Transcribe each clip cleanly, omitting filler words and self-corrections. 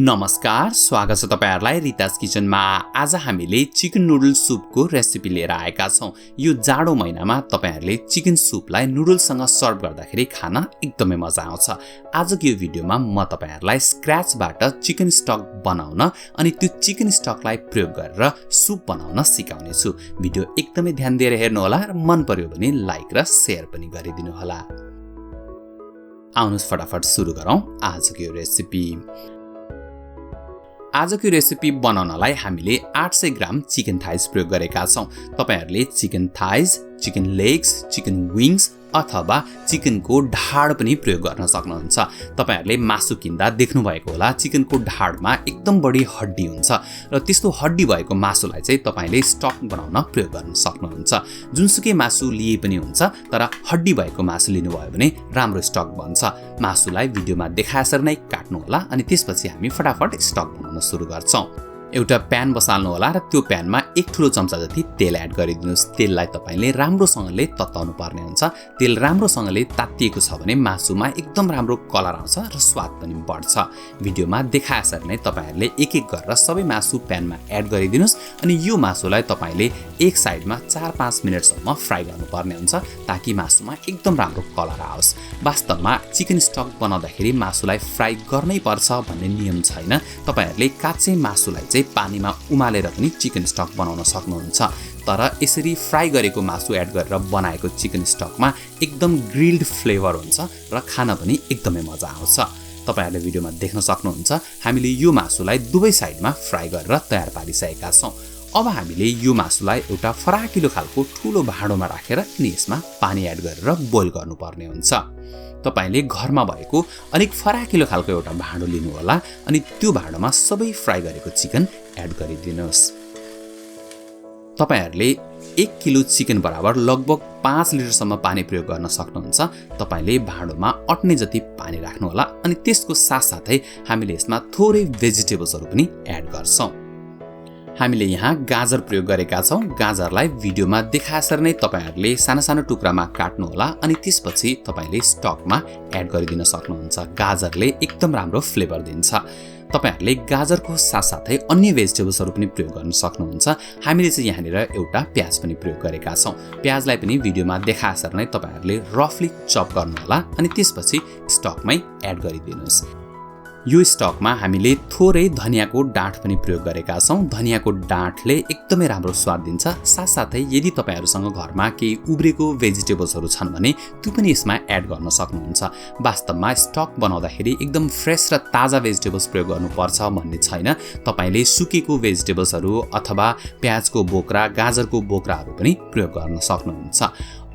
नमस्कार, स्वागत छ तपाईहरुलाई रितास किचनमा। आज हामीले चिकन नुडल सुपको रेसिपी लिएर आएका छौं। यो जाडो महिनामा तपाईहरुले चिकन सुपलाई नुडलसँग सर्भ गर्दाखेरि खान एकदमै मजा आउँछ। आजको यो भिडियोमा म तपाईहरुलाई स्क्रैचबाट चिकन स्टक बनाउन अनि त्यो चिकन स्टकलाई प्रयोग गरेर सुप बनाउन सिकाउने छु। भिडियो एकदमै ध्यान दिएर हेर्नु होला र मन पर्यो भने लाइक र शेयर पनि गरिदिनु होला। आउनुस् फटाफट सुरु गरौँ आजको यो रेसिपी। आजको रेसिपी बनाउनलाई हामीले 800 ग्राम चिकन थाइज प्रयोग गरेका छौं। तपाईहरुले chicken thighs, chicken legs, chicken wings अथवा चिकनको ढाड पनि प्रयोग गर्न सक्नुहुन्छ। तपाईहरुले मासु किन्दा देख्नु भएको होला चिकनको ढाडमा एकदम बढी हड्डी हुन्छ र त्यस्तो हड्डी भएको मासुलाई चाहिँ तपाईले स्टक बनाउन प्रयोग गर्न सक्नुहुन्छ। जुनसुकै मासु लिए पनि हुन्छ, तर हड्डी भएको मासु लिनुभयो भने राम्रो स्टक बन्छ। मासुलाई भिडियोमा देखाएसर नै काट्नु होला अनि त्यसपछि हामी फटाफट स्टक बनाउन सुरु गर्छौं। एउटा प्यान बसाल्नु होला र त्यो प्यानमा 1 ठूलो चम्चा जति तेल एड गरिदिनुस्। तेललाई तपाईले राम्रोसँगले तताउनु पर्ने हुन्छ। तेल राम्रोसँगले तातिएको छ भने मासुमा एकदम राम्रो कलर आउँछ र स्वाद पनि बढ्छ। भिडियोमा देखाएसरी नै तपाईहरुले एक एक गरेर सबै मासु प्यानमा एड गरिदिनुस् अनि यो मासुलाई तपाईले एक साइडमा 4-5 मिनेटसम्म फ्राई गर्नुपर्ने हुन्छ ताकि मासुमा एकदम राम्रो कलर आओस्। वास्तवमा चिकन स्टक बनाउँदाखेरि मासुलाई फ्राई गर्नै पर्छ भन्ने नियम छैन। तपाईहरुले काच्चै मासुलाई चाहिँ पानीमा उमालेर पनि चिकन स्टक बनाउन सक्नुहुन्छ। तर यसरी फ्राई गरेको मासु एड गरेर बनाएको चिकन स्टकमा एकदम ग्रिल्ड फ्लेभर हुन्छ र खान पनि एकदमै मजा आउँछ। तपाईहरुले भिडियोमा देख्न सक्नुहुन्छ हामीले यो मासुलाई दुवै साइडमा फ्राई गरेर तयार पारिसकेका छौं। अब हामीले यो मासुलाई एउटा फराकिलो खालको ठूलो भाँडोमा राखेर अनि यसमा पानी एड गरेर बोइल गर्नुपर्ने हुन्छ। तपाईले घरमा भएको अलिक फराकिलो खालको एउटा भाँडो लिनु होला अनि त्यो भाँडोमा सबै फ्राई गरेको चिकन एड गरिदिनुस्। तपाईहरुले 1 किलो चिकन बराबर लगभग 5 लिटरसम्म पानी प्रयोग गर्न सक्नुहुन्छ। तपाईले भाँडोमा अट्ने जति पानी राख्नु होला अनि त्यसको साथसाथै हामीले यसमा थोरै भेजिटेबल्सहरु पनि एड गर्छौं। हामीले यहाँ गाजर प्रयोग गरेका छौं। गाजरलाई भिडियोमा देखाएसर नै तपाईहरुले साना साना टुक्रामा काट्नु होला अनि त्यसपछि तपाईले स्टकमा एड गरिदिन सक्नुहुन्छ। गाजरले एकदम राम्रो फ्लेभर दिन्छ। तपाईहरुले गाजरको साथसाथै अन्य भेजिटेबल्सहरु पनि प्रयोग गर्न सक्नुहुन्छ। हामीले चाहिँ यहाँनिर एउटा प्याज पनि प्रयोग गरेका छौं। प्याजलाई पनि भिडियोमा देखाएसर नै तपाईहरुले रफली चप गर्नु होला अनि त्यसपछि स्टकमै एड गरिदिनुस्। यो स्टकमा हामीले थोरै धनियाको डाँठ पनि प्रयोग गरेका छौं। धनियाको डाँठले एकदमै राम्रो स्वाद दिन्छ। साथसाथै यदि तपाईहरुसँग घरमा केही उब्रेको भेजिटेबल्सहरु छन् भने त्यो पनि यसमा एड गर्न सक्नुहुन्छ। वास्तवमा स्टक बनाउँदाखेरि एकदम फ्रेश र ताजा भेजिटेबल्स प्रयोग गर्नुपर्छ भन्ने छैन। तपाईले सुकेको भेजिटेबल्सहरु अथवा प्याजको बोक्रा, गाजरको बोक्राहरु पनि प्रयोग गर्न सक्नुहुन्छ।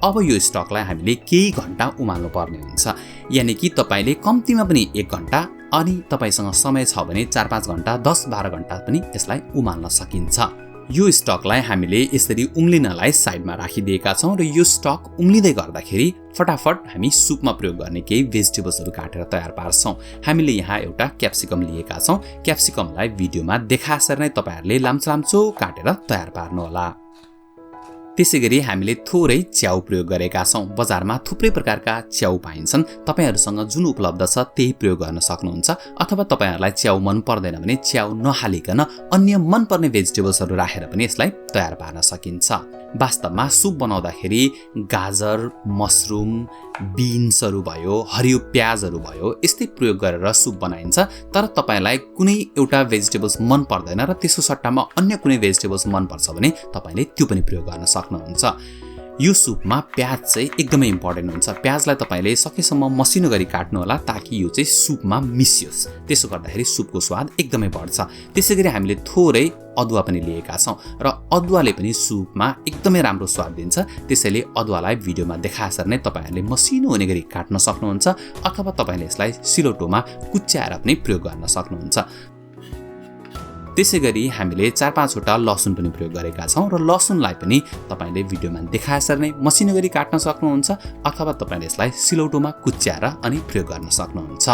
अब यो स्टकलाई हामीले केही घण्टा उमाल्नु पर्ने हुन्छ। यानी कि तपाईले कम्तीमा पनि 1 घण्टा अनि तपाईसँग समय छ भने 4-5 घण्टा, 10-12 घण्टा पनि यसलाई उमाल्न सकिन्छ। यो स्टकलाई हामीले यसरी उम्लिनलाई साइडमा राखिदिएका छौं र यो स्टक उम्लिदै गर्दाखेरि फटाफट हामी सुपमा प्रयोग गर्ने केही भेजिटेबल्सहरु काटेर तयार पार्छौं। हामीले यहाँ एउटा क्याप्सिकम लिएका छौं। क्याप्सिकमलाई भिडियोमा देखाएसर नै तपाईहरुले लाम्चो काटेर तयार पार्नु होला। त्यसैगरी हामीले थोरै च्याउ प्रयोग गरेका छौं। बजारमा थुप्रै प्रकारका च्याउ पाइन्छन्। तपाईहरुसँग जुन उपलब्ध छ त्यही प्रयोग गर्न सक्नुहुन्छ अथवा तपाईहरुलाई च्याउ मन पर्दैन भने च्याउ नहालिकन अन्य मनपर्ने भेजिटेबल्सहरु राखेर पनि यसलाई तयार पार्न सकिन्छ। वास्तवमा सुप बनाउँदाखेरि गाजर, मसरुम, बिन्सहरु भयो, हरियो प्याजहरु भयो यस्तै प्रयोग गरेर सुप बनाइन्छ। तर तपाईलाई कुनै एउटा भेजिटेबल्स मन पर्दैन र त्यसको सट्टामा अन्य कुनै भेजिटेबल्स मन पर्छ भने तपाईले त्यो पनि प्रयोग गर्न सक्नुहुन्छ। यो सुपमा प्याज चाहिँ एकदमै इम्पोर्टेन्ट हुन्छ। प्याजलाई तपाईले सकेसम्म मसिनो गरी काट्नु होला ताकि यो चाहिँ सुपमा मिसियोस्। त्यसो गर्दाखेरि सुपको स्वाद एकदमै बढ्छ। त्यसैगरी हामीले थोरै अदुवा पनि लिएका छौं र अदुवाले पनि सुपमा एकदमै राम्रो स्वाद दिन्छ। त्यसैले अदुवालाई भिडियोमा देखाएसर नै तपाईहरुले मसिनो हुने गरी काट्न सक्नुहुन्छ अथवा तपाईले यसलाई सिलौटोमा कुच्याएर पनि प्रयोग गर्न सक्नुहुन्छ। त्यसैगरी हामीले 4-5 वटा लसुन पनि प्रयोग गरेका छौं र लसुनलाई पनि तपाईले भिडियोमा देखाएसर नै मसिनो गरी काट्न सक्नुहुन्छ अथवा तपाईले यसलाई सिलौटोमा कुच्याएर अनि प्रयोग गर्न सक्नुहुन्छ।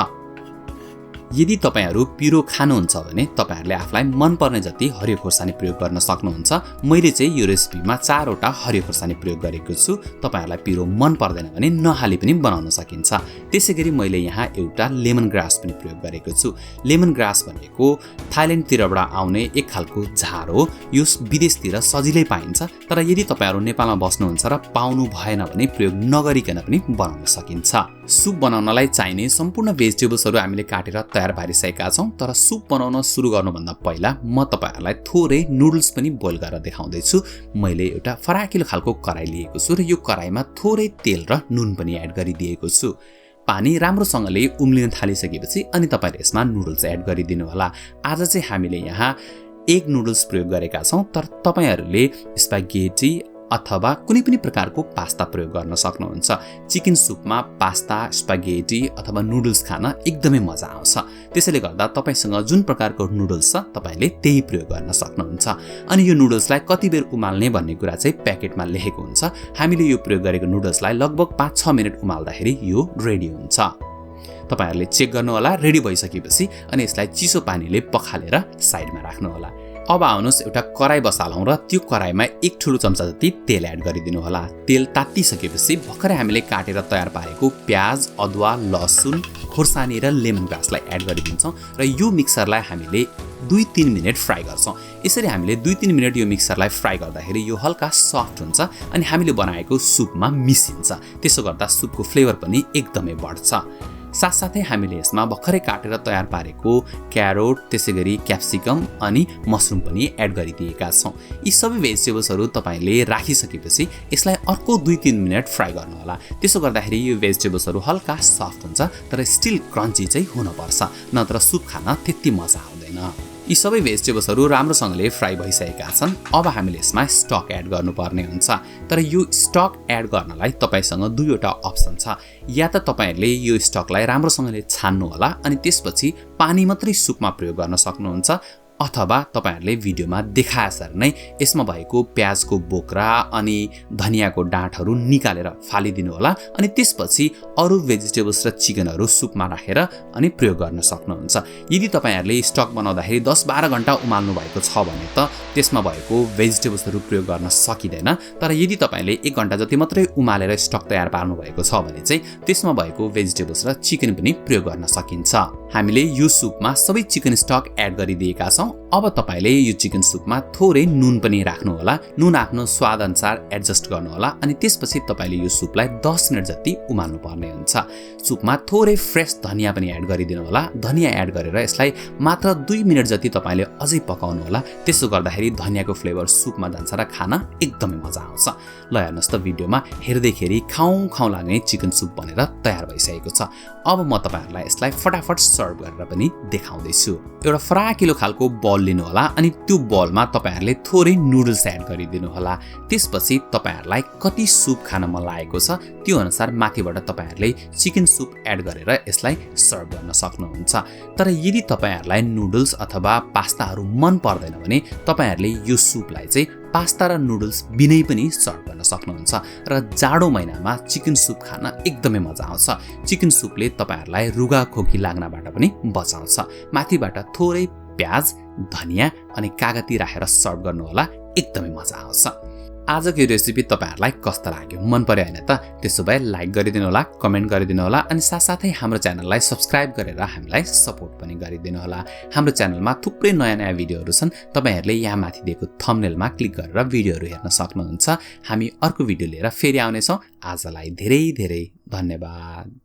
यदि तपाईहरु पिरो खानुहुन्छ भने तपाईहरुले आफुलाई मन पर्ने जति हरियो खोर्सानी प्रयोग गर्न सक्नुहुन्छ। मैले चाहिँ यो रेसिपीमा 4 वटा हरियो खोर्सानी प्रयोग गरेको छु। तपाईहरुलाई पिरो मन पर्दैन भने नहाली पनि बनाउन सकिन्छ। त्यसैगरी मैले यहाँ एउटा लेमन ग्रास पनि प्रयोग गरेको छु। लेमन ग्रास भनेको थाइल्यान्ड तिरबाट आउने एक खालको झार हो। यो विदेशतिर सजिलै पाइन्छ, तर यदि तपाईहरु नेपालमा बस्नुहुन्छ र पाउनु भएन भने प्रयोग नगरिकन पनि बनाउन सकिन्छ। सुप बनाउनलाई चाहिने सम्पूर्ण भेजिटेबल्सहरु हामीले काटेर तयार पारिसकेका छौं। तर सुप बनाउन सुरु गर्नुभन्दा पहिला म तपाईहरुलाई थोरै नुडल्स पनि बोइल गरेर देखाउँदै छु। मैले एउटा फराकिलो खालको कराई लिएको छु र यो कराईमा थोरै तेल र नुन पनि एड गरिदिएको छु। पानी राम्रोसँगले उम्लिन थालिसकेपछि अनि तपाईहरुले यसमा नुडल्स एड गरिदिनु होला। आज चाहिँ हामीले यहाँ एक नुडल्स प्रयोग गरेका छौं, तर तपाईहरुले स्पागेटी अथवा कुनै पनि प्रकारको पास्ता प्रयोग गर्न सक्नुहुन्छ। चिकन सुपमा पास्ता, स्पागेटी अथवा नुडल्स खान एकदमै मजा आउँछ। त्यसैले गर्दा तपाईसँग जुन प्रकारको नुडल्स छ तपाईले त्यही प्रयोग गर्न सक्नुहुन्छ। अनि यो नुडल्सलाई कति बेर उमाल्ने भन्ने कुरा चाहिँ प्याकेटमा लेखेको हुन्छ। हामीले यो प्रयोग गरेको नुडल्सलाई लगभग 5-6 मिनेट उमाल्दाखेरि यो रेडी हुन्छ। तपाईहरुले चेक गर्नु होला रेडी भइसकेपछि अनि यसलाई चिसो पानीले पखालेर साइडमा राख्नु होला। अब आउनुस् एउटा कराई बसालौं र त्यो कराईमा 1 ठूलो चम्चा जति तेल एड गरिदिनु होला। तेल तातिसकेपछि भर्खरै हामीले काटेर तयार पारेको प्याज, अदुवा, लसुन, खोर्सानी र लेमन ग्रासलाई एड गरिदिन्छौं र यो मिक्सरलाई हामीले 2-3 मिनेट फ्राई गर्छौं। यसरी हामीले 2-3 मिनेट यो मिक्सरलाई फ्राई गर्दाखेरि यो हल्का सफ्ट हुन्छ अनि हामीले बनाएको सुपमा मिसिन्छ। त्यसो गर्दा सुपको फ्लेभर पनि एकदमै बढ्छ। साथसाथै हामीले यसमा भर्खरै काटेर तयार पारेको क्यारोट, त्यसैगरी क्याप्सिकम अनि मसरुम पनि एड गरिदिएका छौं। यी सबै भेजिटेबल्सहरु तपाईले राखिसकेपछि यसलाई अर्को 2-3 मिनेट फ्राई गर्नु होला। त्यसो गर्दाखेरि यो भेजिटेबल्सहरु हल्का सफ्ट हुन्छ, तर स्टिल क्रन्ची चाहिँ हुनुपर्छ, नत्र सुप खान त्यति मजा आउँदैन। यी सबै भेजिटेबल्सहरु राम्रोसँगले फ्राई भइसकेका छन्। अब हामीले यसमा स्टक एड गर्नुपर्ने हुन्छ। तर यो स्टक एड गर्नलाई तपाईसँग दुईवटा अप्सन छ। या त तपाईहरुले यो स्टकलाई राम्रोसँगले छान्नु होला अनि त्यसपछि पानी मात्रै सुपमा प्रयोग गर्न सक्नुहुन्छ, अथवा तपाईहरुले भिडियोमा देखाएसरी नै यसमा भएको प्याजको बोक्रा अनि धनियाको डाँठहरु निकालेर फालिदिनु होला अनि त्यसपछि अरु भेजिटेबल्स र चिकनहरु सुपमा राखेर अनि प्रयोग गर्न सक्नुहुन्छ। यदि तपाईहरुले स्टक बनाउँदाखेरि 10-12 घण्टा उमाल्नु भएको छ भने त त्यसमा भएको भेजिटेबल्सहरु प्रयोग गर्न सकिदैन। तर यदि तपाईले 1 घण्टा जति मात्रै उमालेर स्टक तयार पार्नु भएको छ भने चाहिँ त्यसमा भएको भेजिटेबल्स र चिकन पनि प्रयोग गर्न सकिन्छ। हामीले यो सुपमा सबै चिकन स्टक एड गरिदिएका छौं। अब तपाईले यो चिकन सुपमा थोरै नुन पनि राख्नु होला। नुन आफ्नो स्वाद अनुसार एडजस्ट गर्नु होला अनि त्यसपछि तपाईले यो सुपलाई 10 मिनेट जति उमाल्नु पर्ने हुन्छ। सुपमा थोरै फ्रेश धनिया पनि एड गरिदिनु होला। धनिया एड गरेर यसलाई मात्र 2 मिनेट जति तपाईले अझै पकाउनु होला। त्यसो गर्दाखेरि धनियाको फ्लेभर सुपमा जान्छ र खान एकदमै मजा आउँछ। ल हेर्नुस् त भिडियोमा हेर्दैखेरि खाउँ लाग्ने चिकन सुप बनेर तयार भइसकेको छ। अब म तपाईहरुलाई यसलाई फटाफट सर्भ गरेर पनि देखाउँदै छु। एउटा फराकिलो खालको बल लिनु होला अनि त्यो बलमा तपाईहरुले थोरै नुडल्स एड गरिदिनु होला। त्यसपछि तपाईहरुलाई कति सुप खान मन लागेको छ त्यो अनुसार माथिबाट तपाईहरुले चिकन सुप एड गरेर यसलाई सर्भ गर्न सक्नुहुन्छ। तर यदि तपाईहरुलाई नुडल्स अथवा पास्ताहरु मन पर्दैन भने तपाईहरुले यो सुपलाई चाहिँ पास्ता र नुडल्स बिनै पनि सर्भ गर्न सक्नुहुन्छ र जाडो महिनामा चिकन सुप खान एकदमै मजा आउँछ। चिकन सुपले तपाईहरुलाई रुगा खोकी लाग्नबाट पनि बचाउँछ। माथिबाट थोरै प्याज, धनिया अनि कागती राखेर सर्भ गर्नु होला, एकदमै मजा आउँछ। आजको यो रेसिपी तपाईहरुलाई कस्तो लाग्यो मन पर्यो हैन त? त्यसो भए लाइक गरिदिनु होला, कमेन्ट गरिदिनु होला अनि साथसाथै हाम्रो च्यानललाई सब्स्क्राइब गरेर हामीलाई सपोर्ट पनि गरिदिनु होला। हाम्रो च्यानलमा थुप्रै नयाँ भिडियोहरु छन्। तपाईहरुले यहाँ माथि दिएको थम्बनेलमा क्लिक गरेर भिडियोहरु हेर्न सक्नुहुन्छ। हामी अर्को भिडियो लिएर फेरि आउने छौं। आजलाई धेरै धेरै धन्यवाद।